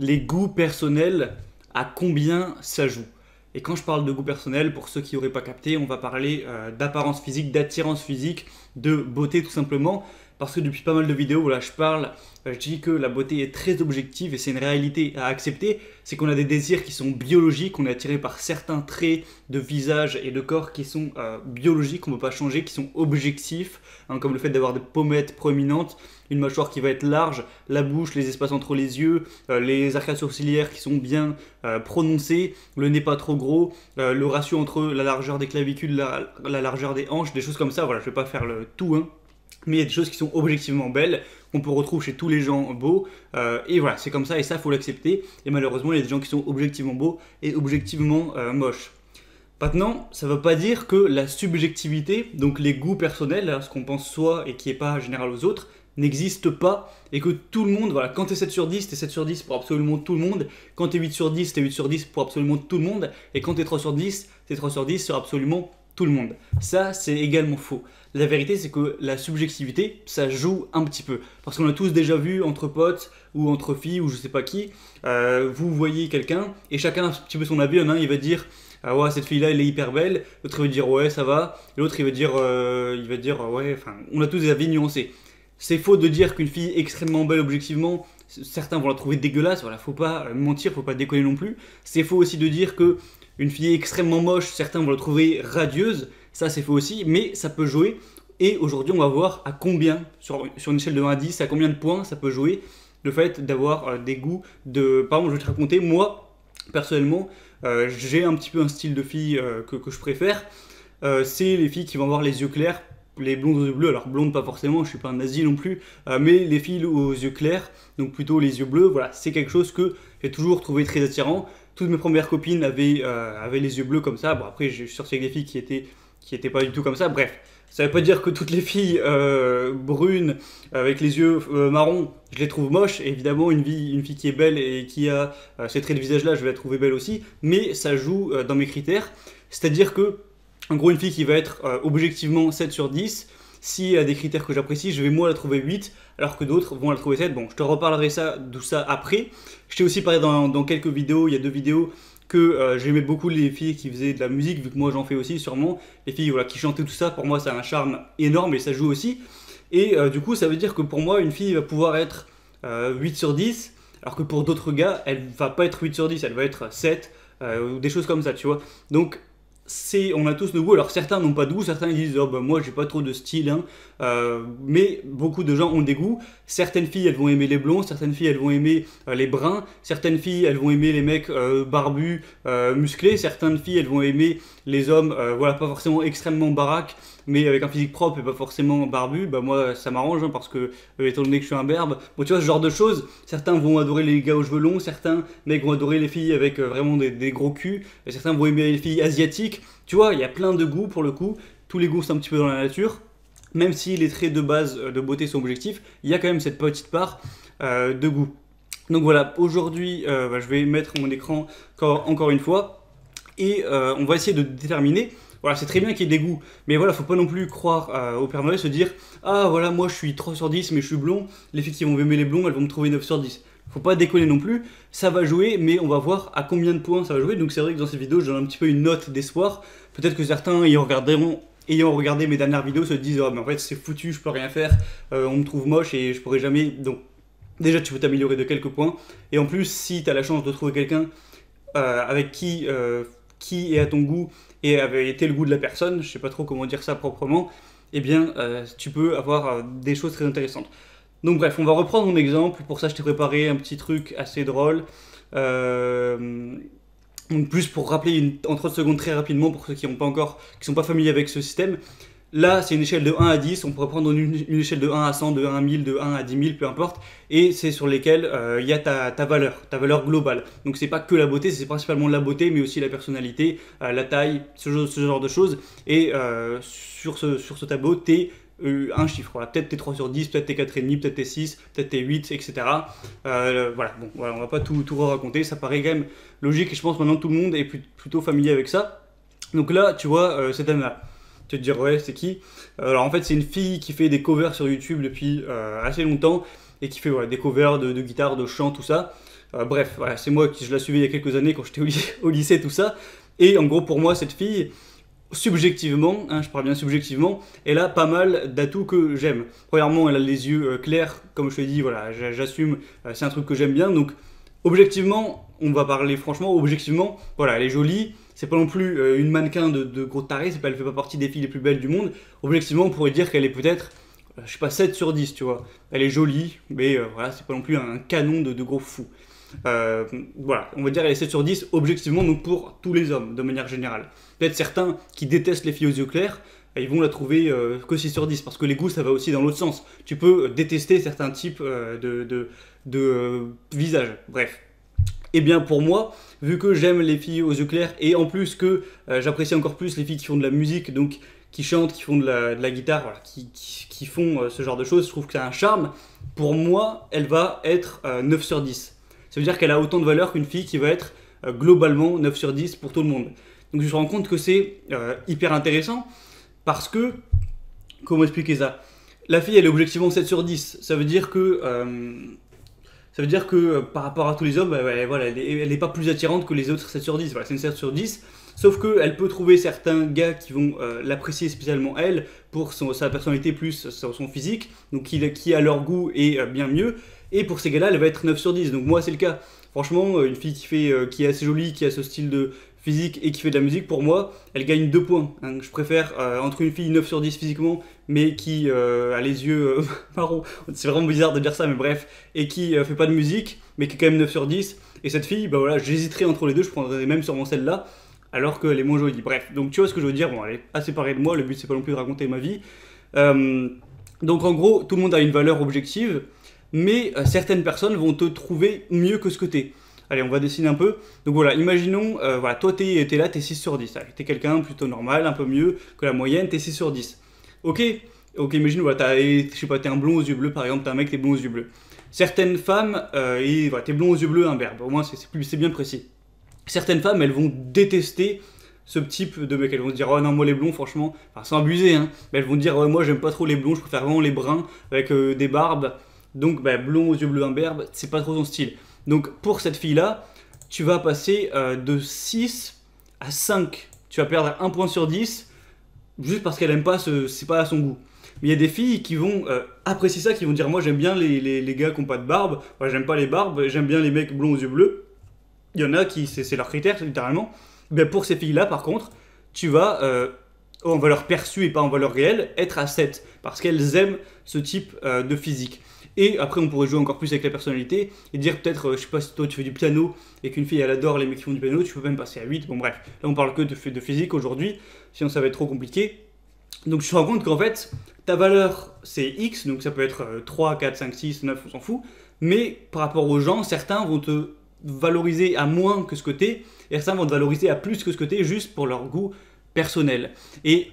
Les goûts personnels, à combien ça joue? Et quand je parle de goût personnel, pour ceux qui n'auraient pas capté, on va parler d'apparence physique, d'attirance physique, de beauté tout simplement. Parce que depuis pas mal de vidéos, voilà, je dis que la beauté est très objective et c'est une réalité à accepter. C'est qu'on a des désirs qui sont biologiques, on est attiré par certains traits de visage et de corps qui sont biologiques, qu'on ne peut pas changer, qui sont objectifs, hein, comme le fait d'avoir des pommettes proéminentes, une mâchoire qui va être large, la bouche, les espaces entre les yeux, les arcades sourcilières qui sont bien prononcées, le nez pas trop gros, le ratio entre la largeur des clavicules, la largeur des hanches, des choses comme ça. Voilà, je vais pas faire le tout, hein, mais il y a des choses qui sont objectivement belles, qu'on peut retrouver chez tous les gens beaux, et voilà, c'est comme ça, et ça, faut l'accepter. Et malheureusement, il y a des gens qui sont objectivement beaux et objectivement moches. Maintenant, ça ne veut pas dire que la subjectivité, donc les goûts personnels, ce qu'on pense soi et qui n'est pas général aux autres, n'existe pas et que tout le monde, voilà, quand t'es 7 sur 10, t'es 7 sur 10 pour absolument tout le monde, quand t'es 8 sur 10, t'es 8 sur 10 pour absolument tout le monde, et quand t'es 3 sur 10, t'es 3 sur 10 sur absolument tout le monde. Ça, c'est également faux. La vérité, c'est que la subjectivité, ça joue un petit peu. Parce qu'on a tous déjà vu entre potes ou entre filles ou je sais pas qui, vous voyez quelqu'un et chacun a un petit peu son avis. Il va dire ah ouais, cette fille-là, elle est hyper belle. L'autre, il va dire ouais, ça va. Et l'autre, il va dire ouais, enfin, on a tous des avis nuancés. C'est faux de dire qu'une fille extrêmement belle objectivement, certains vont la trouver dégueulasse. Voilà, faut pas mentir, faut pas déconner non plus. C'est faux aussi de dire que une fille extrêmement moche, certains vont la trouver radieuse. Ça, c'est faux aussi, mais ça peut jouer. Et aujourd'hui, on va voir à combien, sur une échelle de 1 à 10, à combien de points ça peut jouer le fait d'avoir des goûts de. Par exemple, je vais te raconter, moi, personnellement, j'ai un petit peu un style de fille que je préfère. C'est les filles qui vont avoir les yeux clairs, les blondes aux yeux bleus. Alors, blondes, pas forcément, je suis pas un nazi non plus, mais les filles aux yeux clairs, donc plutôt les yeux bleus, voilà, c'est quelque chose que j'ai toujours trouvé très attirant. Toutes mes premières copines avaient les yeux bleus comme ça. Bon, après, j'ai sorti avec des filles qui étaient pas du tout comme ça. Bref, ça veut pas dire que toutes les filles brunes avec les yeux marrons, je les trouve moches. Évidemment, une fille qui est belle et qui a ces traits de visage-là, je vais la trouver belle aussi. Mais ça joue dans mes critères. C'est-à-dire que, en gros, une fille qui va être objectivement 7 sur 10, si elle a des critères que j'apprécie, je vais moi la trouver 8, alors que d'autres vont la trouver 7. Bon, je te reparlerai de ça après. Je t'ai aussi parlé dans quelques vidéos, il y a 2 vidéos, que j'aimais beaucoup les filles qui faisaient de la musique, vu que moi j'en fais aussi sûrement. Les filles voilà, qui chantaient tout ça, pour moi ça a un charme énorme et ça joue aussi. Et du coup, ça veut dire que pour moi, une fille va pouvoir être 8 sur 10, alors que pour d'autres gars, elle va pas être 8 sur 10, elle va être 7, ou des choses comme ça, tu vois. Donc, on a tous nos goûts. Alors certains n'ont pas de goût, certains disent oh, bah, moi j'ai pas trop de style, hein. Mais beaucoup de gens ont des goûts. Certaines filles elles vont aimer les blonds, certaines filles elles vont aimer les bruns, certaines filles elles vont aimer les mecs barbus, musclés, certaines filles elles vont aimer les hommes, voilà, pas forcément extrêmement baraques, mais avec un physique propre et pas forcément barbu. Bah moi ça m'arrange, hein, parce que étant donné que je suis un berbe, bon tu vois ce genre de choses. Certains vont adorer les gars aux cheveux longs, certains mecs vont adorer les filles avec vraiment des gros culs, et certains vont aimer les filles asiatiques. Tu vois, il y a plein de goûts pour le coup. Tous les goûts sont un petit peu dans la nature. Même si les traits de base de beauté sont objectifs, il y a quand même cette petite part de goût. Donc voilà, aujourd'hui, je vais mettre mon écran encore une fois. Et on va essayer de déterminer. Voilà, c'est très bien qu'il y ait des goûts, mais voilà, faut pas non plus croire au Père Noël, se dire ah voilà, moi je suis 3 sur 10, mais je suis blond, les filles qui vont aimer les blonds, elles vont me trouver 9 sur 10. Faut pas déconner non plus, ça va jouer, mais on va voir à combien de points ça va jouer. Donc c'est vrai que dans cette vidéo, je donne un petit peu une note d'espoir. Peut-être que certains ayant regardé mes dernières vidéos se disent oh mais en fait c'est foutu, je peux rien faire, on me trouve moche et je pourrai jamais. Donc déjà tu peux t'améliorer de quelques points, et en plus si tu as la chance de trouver quelqu'un avec qui est à ton goût et avait été le goût de la personne, je sais pas trop comment dire ça proprement, eh bien tu peux avoir des choses très intéressantes. Donc bref, on va reprendre mon exemple. Pour ça, je t'ai préparé un petit truc assez drôle. Donc plus pour rappeler en 30 secondes très rapidement pour ceux qui sont pas familiers avec ce système. Là, c'est une échelle de 1 à 10. On pourrait prendre une échelle de 1 à 100, de 1 à 1000, de 1 à 10 000, peu importe. Et c'est sur lesquels il y a ta valeur globale. Donc c'est pas que la beauté, c'est principalement la beauté, mais aussi la personnalité, la taille, ce genre de choses. Et sur ce tableau, un chiffre, voilà. Peut-être t'es 3 sur 10, peut-être t'es 4,5, peut-être t'es 6, peut-être t'es 8, etc. Voilà, bon, voilà, on va pas tout raconter, ça paraît quand même logique et je pense maintenant tout le monde est plutôt familier avec ça. Donc là, tu vois, cette dame-là, tu vas te dire ouais, c'est qui? Alors en fait, c'est une fille qui fait des covers sur YouTube depuis assez longtemps et qui fait voilà, des covers de guitare, de chant, tout ça. Bref, voilà, c'est moi qui je la suivais il y a quelques années quand j'étais au lycée, tout ça. Et en gros, pour moi, cette fille, subjectivement, hein, je parle bien subjectivement, elle a pas mal d'atouts que j'aime. Premièrement, elle a les yeux clairs, comme je te l'ai dit, voilà, j'assume, c'est un truc que j'aime bien. Donc, objectivement, on va parler franchement, objectivement, voilà, elle est jolie. C'est pas non plus une mannequin de gros taré, elle fait pas partie des filles les plus belles du monde. Objectivement, on pourrait dire qu'elle est peut-être, je sais pas, 7 sur 10, tu vois. Elle est jolie, mais voilà, c'est pas non plus un canon de gros fou. Voilà, on va dire qu'elle est 7 sur 10 objectivement, donc pour tous les hommes, de manière générale. Peut-être certains qui détestent les filles aux yeux clairs, ils vont la trouver que 6 sur 10, parce que les goûts, ça va aussi dans l'autre sens. Tu peux détester certains types de visages, bref. Et bien pour moi, vu que j'aime les filles aux yeux clairs, et en plus que j'apprécie encore plus les filles qui font de la musique, donc qui chantent, qui font de la guitare, voilà, qui font ce genre de choses, je trouve que c'est un charme. Pour moi, elle va être 9 sur 10. Ça veut dire qu'elle a autant de valeur qu'une fille qui va être globalement 9 sur 10 pour tout le monde. Donc je me rends compte que c'est hyper intéressant, parce que, comment expliquer ça? La fille, elle est objectivement 7 sur 10. Ça veut dire que par rapport à tous les hommes, voilà, elle n'est pas plus attirante que les autres 7 sur 10. Voilà, c'est une 7 sur 10. Sauf qu'elle peut trouver certains gars qui vont l'apprécier spécialement elle pour sa personnalité plus son physique, donc qui à leur goût est bien mieux. Et pour ces gars-là, elle va être 9 sur 10. Donc moi, c'est le cas. Franchement, une fille qui est assez jolie, qui a ce style de physique et qui fait de la musique, pour moi, elle gagne 2 points. Hein. Je préfère entre une fille 9 sur 10 physiquement, mais qui a les yeux marrons, c'est vraiment bizarre de dire ça, mais bref, et qui fait pas de musique, mais qui est quand même 9 sur 10. Et cette fille, bah voilà, j'hésiterais entre les deux, je prendrais même sûrement celle-là, alors qu'elle est moins jolie. Bref, donc tu vois ce que je veux dire, bon, elle est assez pareille de moi, le but c'est pas non plus de raconter ma vie. Donc en gros, tout le monde a une valeur objective, mais certaines personnes vont te trouver mieux que ce que t'es. Allez, on va dessiner un peu. Donc voilà, imaginons, voilà, toi t'es là, t'es 6 sur 10. Allez, t'es quelqu'un plutôt normal, un peu mieux que la moyenne, t'es 6 sur 10. Ok, imagine, voilà, je sais pas, t'es un blond aux yeux bleus, par exemple, t'es un mec, t'es blond aux yeux bleus. Certaines femmes, et voilà, t'es blond aux yeux bleus, imberbe, au moins c'est bien précis. Certaines femmes, elles vont détester ce type de mec, elles vont se dire, oh non, moi les blonds, franchement, enfin, sans abuser, hein, mais elles vont dire, ouais, moi j'aime pas trop les blonds, je préfère vraiment les bruns, avec des barbes. Donc, bah, blond aux yeux bleus, imberbe, c'est pas trop son style. Donc pour cette fille-là, tu vas passer de 6 à 5. Tu vas perdre 1 point sur 10 juste parce qu'elle aime pas, c'est pas à son goût. Mais il y a des filles qui vont apprécier ça, qui vont dire moi j'aime bien les gars qui n'ont pas de barbe, moi j'aime pas les barbes, j'aime bien les mecs blonds aux yeux bleus. Il y en a qui, c'est leur critère littéralement. Mais pour ces filles-là par contre, tu vas en valeur perçue et pas en valeur réelle, être à 7 parce qu'elles aiment ce type de physique. Et après, on pourrait jouer encore plus avec la personnalité et dire peut-être, je sais pas si toi tu fais du piano et qu'une fille elle adore les mecs qui font du piano, tu peux même passer à 8. Bon, bref, là on parle que de physique aujourd'hui, sinon ça va être trop compliqué. Donc tu te rends compte qu'en fait, ta valeur c'est X, donc ça peut être 3, 4, 5, 6, 9, on s'en fout. Mais par rapport aux gens, certains vont te valoriser à moins que ce que t'es et certains vont te valoriser à plus que ce que t'es juste pour leur goût personnel. Et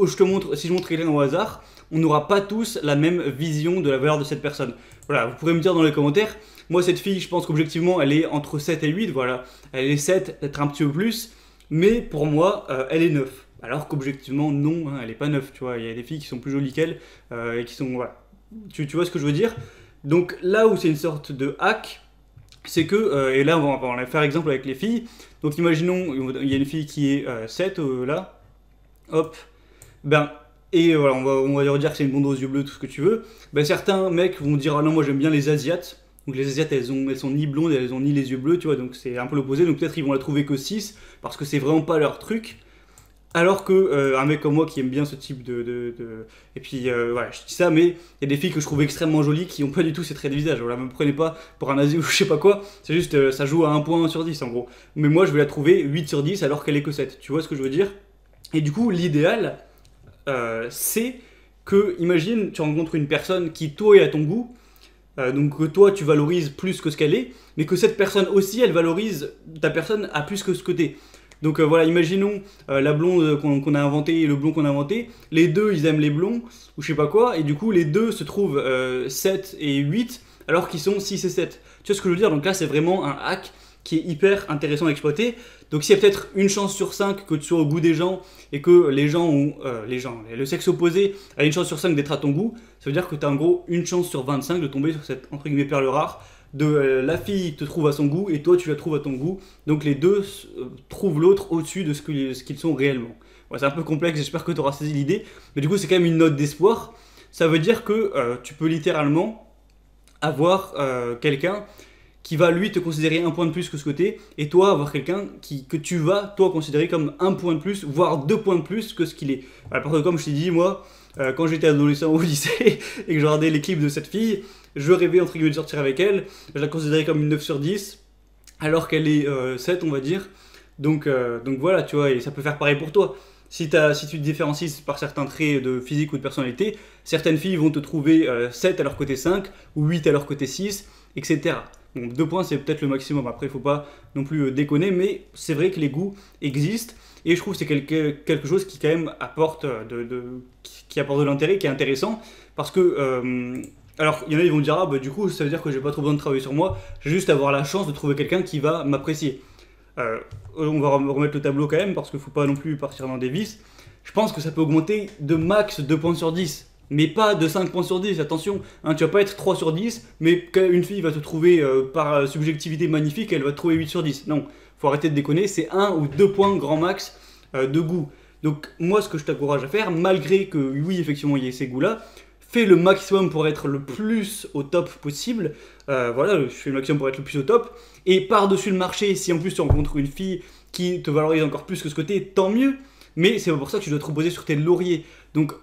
si je montre quelqu'un au hasard, on n'aura pas tous la même vision de la valeur de cette personne. Voilà, vous pourrez me dire dans les commentaires, moi cette fille, je pense qu'objectivement, elle est entre 7 et 8, voilà. Elle est 7, peut-être un petit peu plus, mais pour moi, elle est 9. Alors qu'objectivement, non, hein, elle est pas 9, tu vois. Il y a des filles qui sont plus jolies qu'elle, et qui sont, voilà. Tu vois ce que je veux dire? Donc là où c'est une sorte de hack, c'est que, et là on va faire exemple avec les filles, donc imaginons, il y a une fille qui est 7, là, hop, ben, et voilà, on va leur dire que c'est une blonde aux yeux bleus, tout ce que tu veux. Ben, certains mecs vont dire ah non, moi j'aime bien les Asiates. Donc les Asiates, elles sont ni blondes, elles ont ni les yeux bleus, tu vois, donc c'est un peu l'opposé. Donc peut-être ils vont la trouver que 6 parce que c'est vraiment pas leur truc. Alors que un mec comme moi qui aime bien ce type Et puis voilà, je dis ça, mais il y a des filles que je trouve extrêmement jolies qui n'ont pas du tout ces traits de visage. Voilà, me prenez pas pour un nazi ou je sais pas quoi, c'est juste ça joue à 1 point sur 10 en gros. Mais moi je vais la trouver 8 sur 10 alors qu'elle est que 7. Tu vois ce que je veux dire? Et du coup, l'idéal. C'est que, imagine, tu rencontres une personne qui, toi, est à ton goût, donc que toi, tu valorises plus que ce qu'elle est, mais que cette personne aussi, elle valorise ta personne à plus que ce que t'es. Donc voilà, imaginons la blonde qu'on a inventée et le blond qu'on a inventé, les deux, ils aiment les blonds, ou je sais pas quoi, et du coup, les deux se trouvent 7 et 8, alors qu'ils sont 6 et 7. Tu vois ce que je veux dire? Donc là, c'est vraiment un hack qui est hyper intéressant à exploiter. Donc s'il y a peut-être une chance sur 5 que tu sois au goût des gens et que les gens ont, le sexe opposé a une chance sur 5 d'être à ton goût, ça veut dire que tu as en gros une chance sur 25 de tomber sur cette entre guillemets perle rare. de la fille te trouve à son goût et toi tu la trouves à ton goût. Donc les deux trouvent l'autre au-dessus de ce qu'ils sont réellement. Ouais, c'est un peu complexe, j'espère que tu auras saisi l'idée. Mais du coup, c'est quand même une note d'espoir. Ça veut dire que tu peux littéralement avoir quelqu'un qui va lui te considérer un point de plus que ce côté, et toi avoir quelqu'un que tu vas toi considérer comme un point de plus, voire 2 points de plus que ce qu'il est. Parce que comme je t'ai dit, moi, quand j'étais adolescent au lycée et que je regardais les clips de cette fille, je rêvais entre guillemets de sortir avec elle, je la considérais comme une 9 sur 10, alors qu'elle est 7 on va dire. Donc voilà, tu vois, et ça peut faire pareil pour toi. Si tu te différencies par certains traits de physique ou de personnalité, certaines filles vont te trouver 7 à leur côté 5, ou 8 à leur côté 6, etc. Bon, 2 points, c'est peut-être le maximum. Après, il ne faut pas non plus déconner, mais c'est vrai que les goûts existent. Et je trouve que c'est quelque chose qui, quand même, apporte qui apporte de l'intérêt, qui est intéressant. Parce que, alors, il y en a qui vont dire, ah, bah, du coup, ça veut dire que j'ai pas trop besoin de travailler sur moi. J'ai juste à avoir la chance de trouver quelqu'un qui va m'apprécier. On va remettre le tableau quand même, parce qu'il ne faut pas non plus partir dans des vices. Je pense que ça peut augmenter de max 2 points sur 10. Mais pas de 5 points sur 10, attention, hein, tu vas pas être 3 sur 10, mais quand une fille va te trouver par subjectivité magnifique, elle va te trouver 8 sur 10. Non, faut arrêter de déconner, c'est 1 ou 2 points grand max de goût. Donc moi, ce que je t'encourage à faire, malgré que oui, effectivement, il y ait ces goûts-là, fais le maximum pour être le plus au top possible. Voilà, je fais le maximum pour être le plus au top. Et par-dessus le marché, si en plus tu rencontres une fille qui te valorise encore plus que ce côté, tant mieux. Mais c'est pas pour ça que tu dois te reposer sur tes lauriers. Donc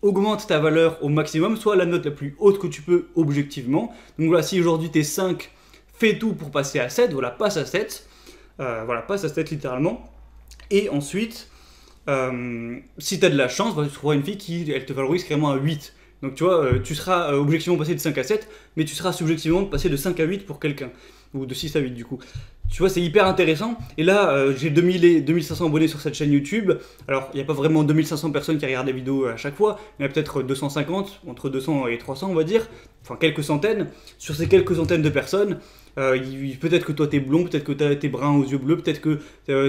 augmente ta valeur au maximum, soit la note la plus haute que tu peux objectivement. Donc voilà, si aujourd'hui tu es 5, fais tout pour passer à 7, voilà, passe à 7. Voilà, passe à 7 littéralement. Et ensuite, si tu as de la chance, tu trouveras une fille qui elle te valorise carrément à 8. Donc tu vois, tu seras objectivement passé de 5 à 7, mais tu seras subjectivement passé de 5 à 8 pour quelqu'un. Ou de 6 à 8 du coup. Tu vois, c'est hyper intéressant. Et là, j'ai 2000 et 2500 abonnés sur cette chaîne YouTube. Alors, il n'y a pas vraiment 2500 personnes qui regardent les vidéos à chaque fois. Il y en a peut-être 250, entre 200 et 300, on va dire. Enfin, quelques centaines. Sur ces quelques centaines de personnes, peut-être que toi t'es blond, peut-être que t'es brun aux yeux bleus, peut-être que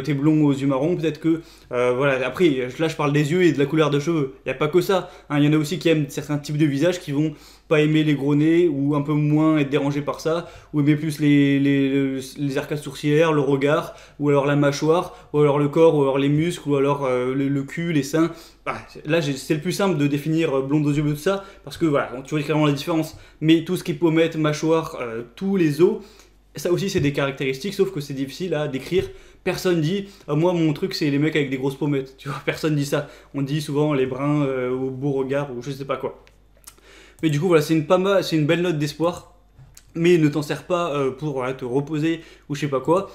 t'es blond aux yeux marrons, peut-être que... voilà, après, là je parle des yeux et de la couleur de cheveux. Il n'y a pas que ça. Hein. Il y en a aussi qui aiment certains types de visages qui vont pas aimer les gros nez, ou un peu moins être dérangés par ça, ou aimer plus les arcades sourcilières, le regard, ou alors la mâchoire, ou alors le corps, ou alors les muscles, ou alors le cul, les seins. Bah, là, c'est le plus simple de définir blonde aux yeux bleus, tout ça, parce que voilà, tu vois clairement la différence. Mais tout ce qui est pommette, mâchoire, tous les os, ça aussi c'est des caractéristiques, sauf que c'est difficile à décrire. Personne dit, moi mon truc c'est les mecs avec des grosses pommettes, tu vois, personne dit ça. On dit souvent les bruns au beau regard, ou je sais pas quoi. Mais du coup, voilà, c'est une belle note d'espoir, mais ne t'en sers pas pour voilà, te reposer ou je sais pas quoi.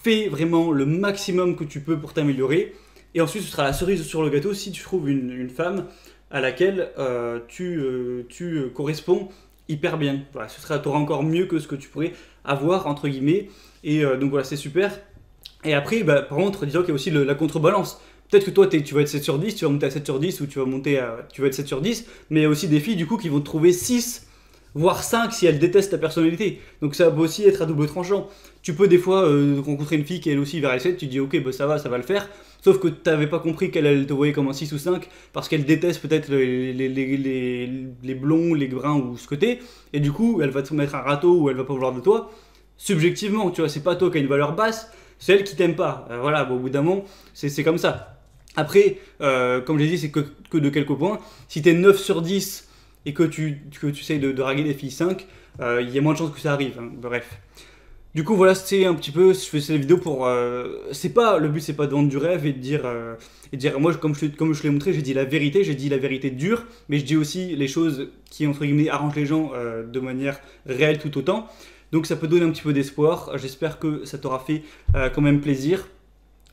Fais vraiment le maximum que tu peux pour t'améliorer. Et ensuite, ce sera la cerise sur le gâteau si tu trouves une femme à laquelle tu corresponds hyper bien. Voilà, tu auras encore mieux que ce que tu pourrais avoir, entre guillemets. Et donc voilà, c'est super. Et après, bah, par contre, disons qu'il y a aussi la contrebalance. Peut-être que toi, tu vas être 7 sur 10, tu vas monter à 7 sur 10 ou tu vas être 7 sur 10, mais il y a aussi des filles du coup qui vont te trouver 6, voire 5 si elles détestent ta personnalité. Donc ça peut aussi être à double tranchant. Tu peux des fois rencontrer une fille qui elle aussi vers les 7, tu dis ok, bah, ça va le faire. Sauf que tu n'avais pas compris qu'elle te voyait comme un 6 ou 5 parce qu'elle déteste peut-être les blonds, les bruns ou ce côté. Et du coup, elle va te mettre un râteau ou elle va pas vouloir de toi. Subjectivement, tu vois, c'est pas toi qui as une valeur basse, c'est elle qui t'aime pas. Voilà, bon, au bout d'un moment, c'est comme ça. Après, comme j'ai dit, c'est que de quelques points. Si t'es 9 sur 10 et que tu essayes de draguer des filles 5, il y a moins de chances que ça arrive. Hein. Bref. Du coup, voilà, c'est un petit peu. Je fais cette vidéo pour. Le but, c'est pas de vendre du rêve et de dire. Moi, comme je l'ai montré, j'ai dit la vérité dure, mais je dis aussi les choses qui, entre guillemets, arrangent les gens de manière réelle tout autant. Donc, ça peut donner un petit peu d'espoir. J'espère que ça t'aura fait quand même plaisir.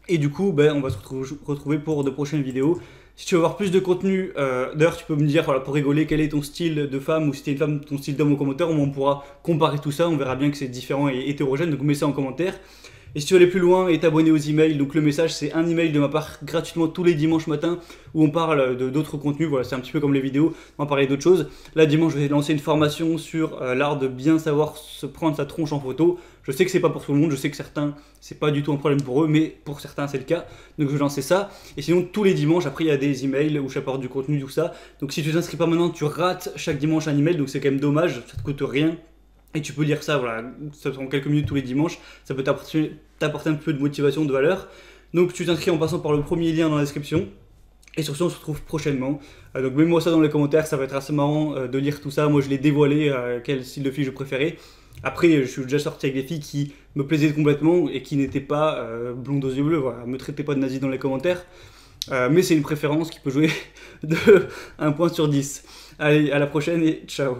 Et du coup, ben, on va se retrouver pour de prochaines vidéos. Si tu veux avoir plus de contenu, d'ailleurs tu peux me dire voilà, pour rigoler quel est ton style de femme ou si t'es une femme, ton style d'homme en commentaire, on pourra comparer tout ça, on verra bien que c'est différent et hétérogène, donc mets ça en commentaire. Et si tu veux aller plus loin et t'abonner aux emails, donc le message c'est un email de ma part gratuitement tous les dimanches matin où on parle d'autres contenus, voilà c'est un petit peu comme les vidéos, on va parler d'autres choses. Là dimanche je vais lancer une formation sur l'art de bien savoir se prendre sa tronche en photo. Je sais que c'est pas pour tout le monde, je sais que certains c'est pas du tout un problème pour eux, mais pour certains c'est le cas, donc je vais lancer ça. Et sinon tous les dimanches après il y a des emails où j'apporte du contenu, tout ça. Donc si tu t'inscris pas maintenant tu rates chaque dimanche un email, donc c'est quand même dommage, ça te coûte rien. Et tu peux lire ça, voilà, ça prend quelques minutes tous les dimanches, ça peut t'apporter un peu de motivation, de valeur. Donc tu t'inscris en passant par le premier lien dans la description. Et sur ce, on se retrouve prochainement. Donc mets-moi ça dans les commentaires, ça va être assez marrant de lire tout ça. Moi je l'ai dévoilé, quel style de fille je préférais. Après, je suis déjà sorti avec des filles qui me plaisaient complètement et qui n'étaient pas blondes aux yeux bleus. Voilà, me traitez pas de nazi dans les commentaires. Mais c'est une préférence qui peut jouer de 1 point sur 10. Allez, à la prochaine et ciao.